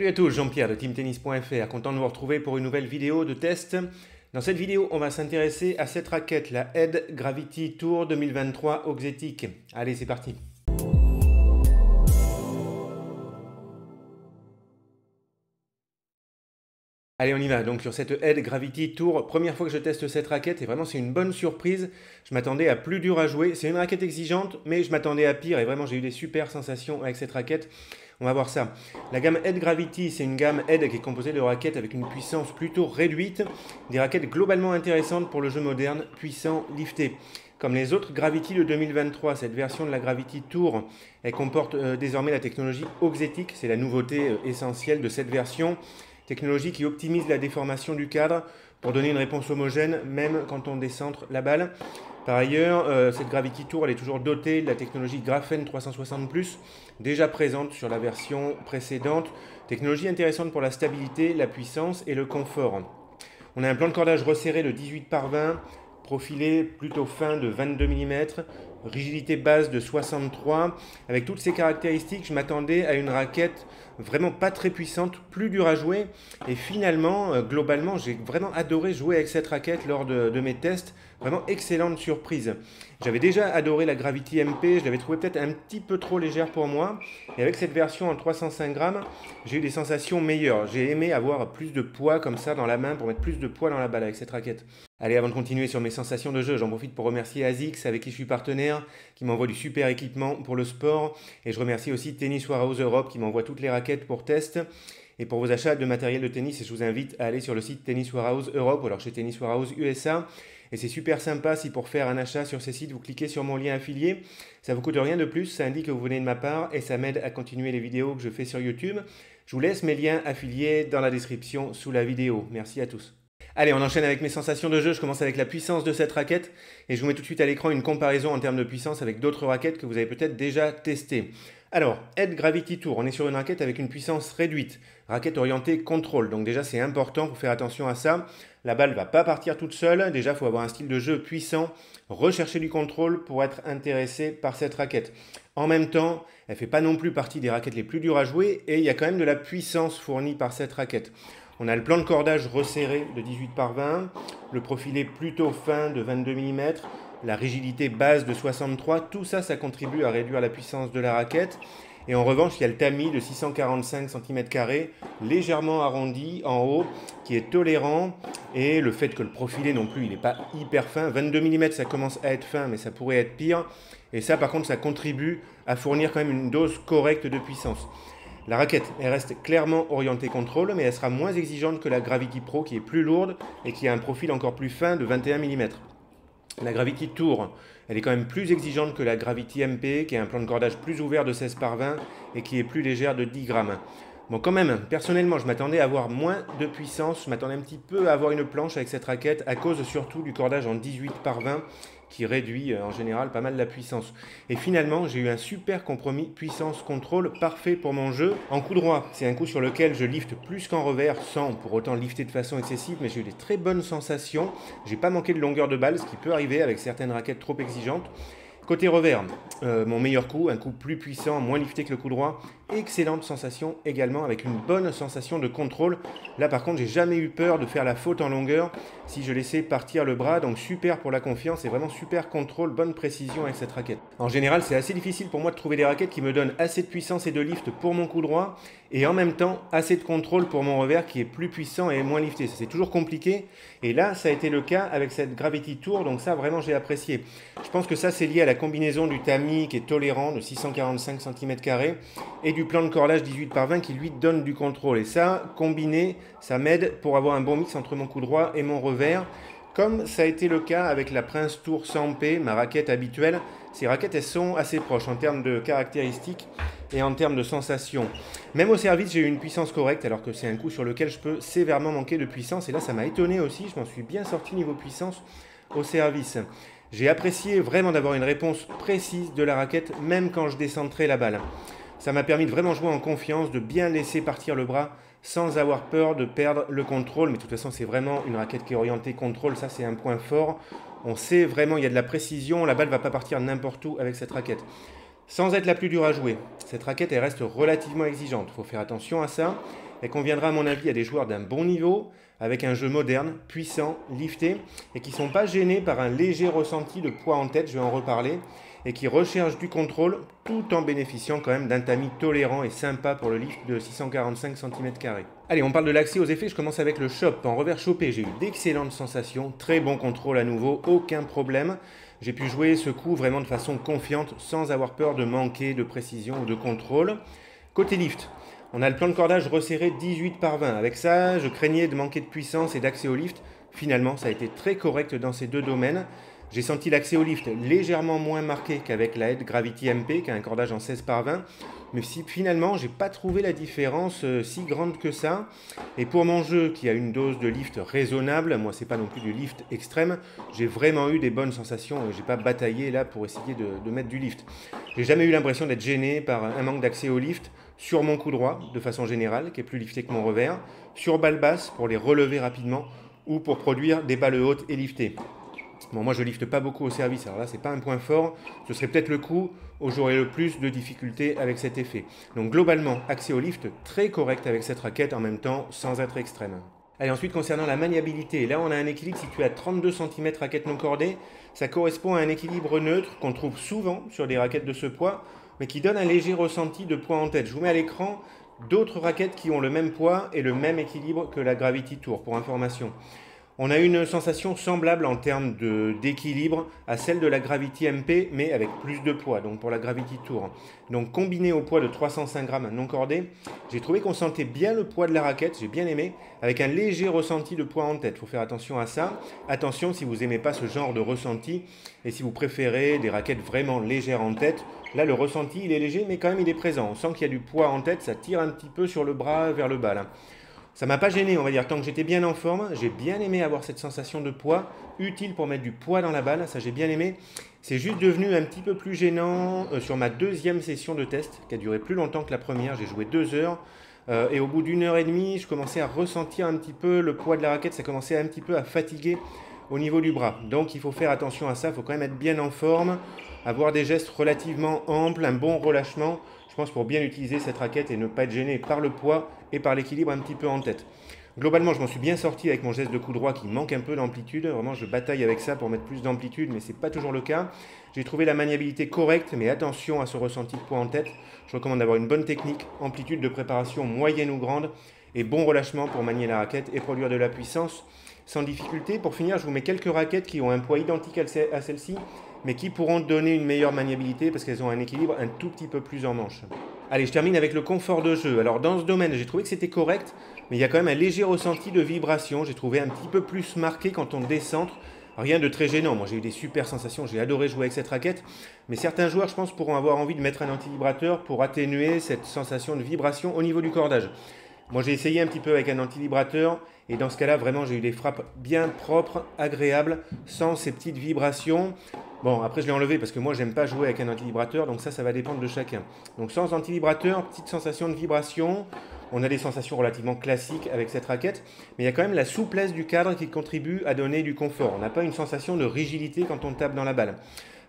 Salut à tous, Jean-Pierre de teamtennis.fr, content de vous retrouver pour une nouvelle vidéo de test. Dans cette vidéo, on va s'intéresser à cette raquette, la Ed Gravity Tour 2023 Oxetic. Allez, c'est parti. Allez, on y va. Donc sur cette Ed Gravity Tour, première fois que je teste cette raquette et vraiment c'est une bonne surprise. Je m'attendais à plus dur à jouer. C'est une raquette exigeante, mais je m'attendais à pire et vraiment j'ai eu des super sensations avec cette raquette. On va voir ça. La gamme Ed Gravity, c'est une gamme Ed qui est composée de raquettes avec une puissance plutôt réduite. Des raquettes globalement intéressantes pour le jeu moderne, puissant, lifté. Comme les autres Gravity de 2023, cette version de la Gravity Tour, elle comporte désormais la technologie Oxetic. C'est la nouveauté essentielle de cette version. Technologie qui optimise la déformation du cadre pour donner une réponse homogène même quand on décentre la balle. Par ailleurs, cette Gravity Tour elle est toujours dotée de la technologie Graphene 360+, déjà présente sur la version précédente. Technologie intéressante pour la stabilité, la puissance et le confort. On a un plan de cordage resserré de 18 par 20, profilé plutôt fin de 22 mm, rigidité base de 63. Avec toutes ces caractéristiques, je m'attendais à une raquette vraiment pas très puissante, plus dure à jouer. Et finalement, globalement, j'ai vraiment adoré jouer avec cette raquette lors de mes tests. Vraiment excellente surprise. J'avais déjà adoré la Gravity MP, je l'avais trouvée peut-être un petit peu trop légère pour moi. Et avec cette version en 305 grammes, j'ai eu des sensations meilleures. J'ai aimé avoir plus de poids comme ça dans la main pour mettre plus de poids dans la balle avec cette raquette. Allez, avant de continuer sur mes sensations de jeu, j'en profite pour remercier ASICS avec qui je suis partenaire, qui m'envoie du super équipement pour le sport. Et je remercie aussi Tennis Warehouse Europe qui m'envoie toutes les raquettes pour test. Et pour vos achats de matériel de tennis, je vous invite à aller sur le site Tennis Warehouse Europe ou alors chez Tennis Warehouse USA. Et c'est super sympa si pour faire un achat sur ces sites, vous cliquez sur mon lien affilié. Ça ne vous coûte rien de plus, ça indique que vous venez de ma part et ça m'aide à continuer les vidéos que je fais sur YouTube. Je vous laisse mes liens affiliés dans la description sous la vidéo. Merci à tous. Allez, on enchaîne avec mes sensations de jeu. Je commence avec la puissance de cette raquette et je vous mets tout de suite à l'écran une comparaison en termes de puissance avec d'autres raquettes que vous avez peut-être déjà testées. Alors, Ed Gravity Tour, on est sur une raquette avec une puissance réduite, raquette orientée contrôle. Donc déjà, c'est important pour faire attention à ça. La balle ne va pas partir toute seule. Déjà, il faut avoir un style de jeu puissant, rechercher du contrôle pour être intéressé par cette raquette. En même temps, elle ne fait pas non plus partie des raquettes les plus dures à jouer et il y a quand même de la puissance fournie par cette raquette. On a le plan de cordage resserré de 18 par 20, le profilé plutôt fin de 22 mm, la rigidité base de 63, tout ça, ça contribue à réduire la puissance de la raquette. Et en revanche, il y a le tamis de 645 cm², légèrement arrondi en haut, qui est tolérant. Et le fait que le profilé non plus, il n'est pas hyper fin. 22 mm, ça commence à être fin, mais ça pourrait être pire. Et ça, par contre, ça contribue à fournir quand même une dose correcte de puissance. La raquette, elle reste clairement orientée contrôle, mais elle sera moins exigeante que la Gravity Pro, qui est plus lourde et qui a un profil encore plus fin de 21 mm. La Gravity Tour, elle est quand même plus exigeante que la Gravity MP, qui a un plan de cordage plus ouvert de 16 par 20 et qui est plus légère de 10 grammes. Bon, quand même, personnellement, je m'attendais à avoir moins de puissance, je m'attendais un petit peu à avoir une planche avec cette raquette, à cause surtout du cordage en 18 par 20, qui réduit en général pas mal la puissance. Et finalement, j'ai eu un super compromis puissance-contrôle parfait pour mon jeu. En coup droit, c'est un coup sur lequel je lifte plus qu'en revers, sans pour autant lifter de façon excessive, mais j'ai eu des très bonnes sensations. J'ai pas manqué de longueur de balle, ce qui peut arriver avec certaines raquettes trop exigeantes. Côté revers, mon meilleur coup, un coup plus puissant, moins lifté que le coup droit. Excellente sensation également avec une bonne sensation de contrôle. Là par contre, j'ai jamais eu peur de faire la faute en longueur si je laissais partir le bras. Donc super pour la confiance et vraiment super contrôle, bonne précision avec cette raquette. En général, c'est assez difficile pour moi de trouver des raquettes qui me donnent assez de puissance et de lift pour mon coup droit et en même temps assez de contrôle pour mon revers qui est plus puissant et moins lifté. C'est toujours compliqué et là, ça a été le cas avec cette Gravity Tour. Donc ça, vraiment, j'ai apprécié. Je pense que ça, c'est lié à la combinaison du tamis qui est tolérant de 645 cm² et du plan de cordage 18 par 20 qui lui donne du contrôle. Et ça, combiné, ça m'aide pour avoir un bon mix entre mon coup droit et mon revers. Comme ça a été le cas avec la Prince Tour 100p, ma raquette habituelle. Ces raquettes, elles sont assez proches en termes de caractéristiques et en termes de sensations. Même au service, j'ai eu une puissance correcte alors que c'est un coup sur lequel je peux sévèrement manquer de puissance. Et là, ça m'a étonné aussi. Je m'en suis bien sorti niveau puissance au service. J'ai apprécié vraiment d'avoir une réponse précise de la raquette, même quand je décentrais la balle. Ça m'a permis de vraiment jouer en confiance, de bien laisser partir le bras sans avoir peur de perdre le contrôle. Mais de toute façon, c'est vraiment une raquette qui est orientée contrôle. Ça, c'est un point fort. On sait vraiment, il y a de la précision. La balle ne va pas partir n'importe où avec cette raquette. Sans être la plus dure à jouer, cette raquette, elle reste relativement exigeante. Il faut faire attention à ça. Elle conviendra à mon avis à des joueurs d'un bon niveau, avec un jeu moderne, puissant, lifté, et qui ne sont pas gênés par un léger ressenti de poids en tête, je vais en reparler, et qui recherchent du contrôle tout en bénéficiant quand même d'un tamis tolérant et sympa pour le lift de 645 cm². Allez, on parle de l'accès aux effets, je commence avec le chop. En revers chopé, j'ai eu d'excellentes sensations, très bon contrôle à nouveau, aucun problème. J'ai pu jouer ce coup vraiment de façon confiante, sans avoir peur de manquer de précision ou de contrôle. Côté lift, on a le plan de cordage resserré 18 par 20. Avec ça, je craignais de manquer de puissance et d'accès au lift. Finalement, ça a été très correct dans ces deux domaines. J'ai senti l'accès au lift légèrement moins marqué qu'avec la Head Gravity MP, qui a un cordage en 16 par 20. Mais si, finalement, j'ai pas trouvé la différence si grande que ça. Et pour mon jeu, qui a une dose de lift raisonnable, moi c'est pas non plus du lift extrême, j'ai vraiment eu des bonnes sensations. J'ai pas bataillé là pour essayer de mettre du lift. J'ai jamais eu l'impression d'être gêné par un manque d'accès au lift sur mon coup droit, de façon générale, qui est plus lifté que mon revers, sur balle basse pour les relever rapidement ou pour produire des balles hautes et liftées. Bon, moi je lifte pas beaucoup au service, alors là c'est pas un point fort, ce serait peut-être le coup où j'aurais le plus de difficultés avec cet effet. Donc globalement, accès au lift très correct avec cette raquette en même temps sans être extrême. Allez, ensuite concernant la maniabilité, là on a un équilibre situé à 32 cm raquette non cordée, ça correspond à un équilibre neutre qu'on trouve souvent sur des raquettes de ce poids, mais qui donne un léger ressenti de poids en tête. Je vous mets à l'écran d'autres raquettes qui ont le même poids et le même équilibre que la Gravity Tour, pour information. On a une sensation semblable en termes d'équilibre à celle de la Gravity MP, mais avec plus de poids, donc pour la Gravity Tour. Donc combiné au poids de 305 grammes non cordé, j'ai trouvé qu'on sentait bien le poids de la raquette, j'ai bien aimé, avec un léger ressenti de poids en tête. Il faut faire attention à ça. Attention si vous n'aimez pas ce genre de ressenti, et si vous préférez des raquettes vraiment légères en tête, là le ressenti il est léger, mais quand même il est présent. On sent qu'il y a du poids en tête, ça tire un petit peu sur le bras vers le bas là. Ça m'a pas gêné, on va dire, tant que j'étais bien en forme, j'ai bien aimé avoir cette sensation de poids, utile pour mettre du poids dans la balle, ça j'ai bien aimé. C'est juste devenu un petit peu plus gênant sur ma deuxième session de test, qui a duré plus longtemps que la première, j'ai joué 2 heures, et au bout d'1 heure et demie, je commençais à ressentir un petit peu le poids de la raquette, ça commençait un petit peu à fatiguer au niveau du bras. Donc il faut faire attention à ça, il faut quand même être bien en forme, avoir des gestes relativement amples, un bon relâchement, je pense, pour bien utiliser cette raquette et ne pas être gêné par le poids et par l'équilibre un petit peu en tête. Globalement, je m'en suis bien sorti avec mon geste de coup droit qui manque un peu d'amplitude. Vraiment, je bataille avec ça pour mettre plus d'amplitude, mais ce n'est pas toujours le cas. J'ai trouvé la maniabilité correcte, mais attention à ce ressenti de poids en tête. Je recommande d'avoir une bonne technique, amplitude de préparation moyenne ou grande, et bon relâchement pour manier la raquette et produire de la puissance sans difficulté. Pour finir, je vous mets quelques raquettes qui ont un poids identique à celle-ci, mais qui pourront donner une meilleure maniabilité parce qu'elles ont un équilibre un tout petit peu plus en manche. Allez, je termine avec le confort de jeu. Alors dans ce domaine, j'ai trouvé que c'était correct, mais il y a quand même un léger ressenti de vibration. J'ai trouvé un petit peu plus marqué quand on décentre. Rien de très gênant. Moi, j'ai eu des super sensations. J'ai adoré jouer avec cette raquette. Mais certains joueurs, je pense, pourront avoir envie de mettre un anti-vibrateur pour atténuer cette sensation de vibration au niveau du cordage. Moi, j'ai essayé un petit peu avec un anti-vibrateur. Et dans ce cas-là, vraiment, j'ai eu des frappes bien propres, agréables, sans ces petites vibrations. Bon, après, je l'ai enlevé parce que moi, j'aime pas jouer avec un anti-vibrateur. Donc ça va dépendre de chacun. Donc sans anti-vibrateur, petite sensation de vibration. On a des sensations relativement classiques avec cette raquette. Mais il y a quand même la souplesse du cadre qui contribue à donner du confort. On n'a pas une sensation de rigidité quand on tape dans la balle.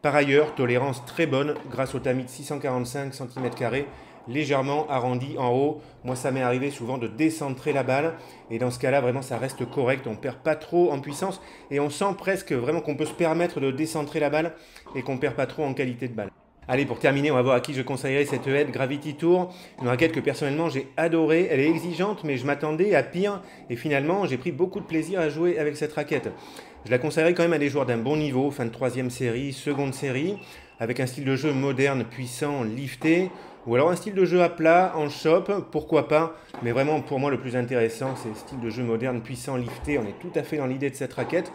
Par ailleurs, tolérance très bonne grâce au tamis de 645 cm², légèrement arrondi en haut. Moi, ça m'est arrivé souvent de décentrer la balle. Et dans ce cas-là, vraiment, ça reste correct. On ne perd pas trop en puissance. Et on sent presque vraiment qu'on peut se permettre de décentrer la balle et qu'on ne perd pas trop en qualité de balle. Allez, pour terminer, on va voir à qui je conseillerais cette Head Gravity Tour. Une raquette que personnellement j'ai adorée. Elle est exigeante, mais je m'attendais à pire. Et finalement, j'ai pris beaucoup de plaisir à jouer avec cette raquette. Je la conseillerais quand même à des joueurs d'un bon niveau, fin de 3e série, seconde série, avec un style de jeu moderne, puissant, lifté, ou alors un style de jeu à plat, en shop, pourquoi pas. Mais vraiment, pour moi, le plus intéressant, c'est le style de jeu moderne, puissant, lifté. On est tout à fait dans l'idée de cette raquette.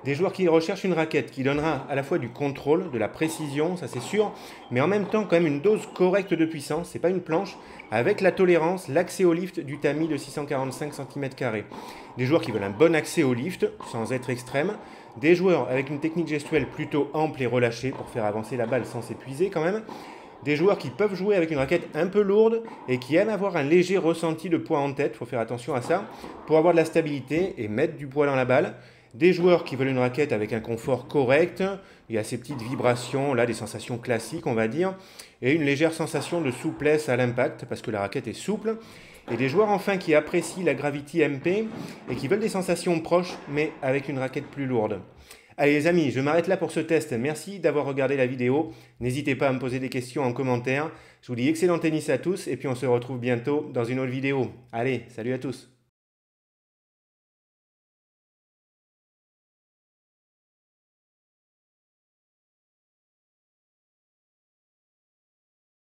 Des joueurs qui recherchent une raquette qui donnera à la fois du contrôle, de la précision, ça c'est sûr, mais en même temps quand même une dose correcte de puissance, c'est pas une planche, avec la tolérance, l'accès au lift du tamis de 645 cm². Des joueurs qui veulent un bon accès au lift, sans être extrême, des joueurs avec une technique gestuelle plutôt ample et relâchée pour faire avancer la balle sans s'épuiser quand même, des joueurs qui peuvent jouer avec une raquette un peu lourde et qui aiment avoir un léger ressenti de poids en tête, il faut faire attention à ça, pour avoir de la stabilité et mettre du poids dans la balle. Des joueurs qui veulent une raquette avec un confort correct, il y a ces petites vibrations, là des sensations classiques on va dire, et une légère sensation de souplesse à l'impact parce que la raquette est souple. et des joueurs enfin qui apprécient la Gravity MP et qui veulent des sensations proches mais avec une raquette plus lourde. Allez les amis, je m'arrête là pour ce test. Merci d'avoir regardé la vidéo. N'hésitez pas à me poser des questions en commentaire. Je vous dis excellent tennis à tous et puis on se retrouve bientôt dans une autre vidéo. Allez, salut à tous!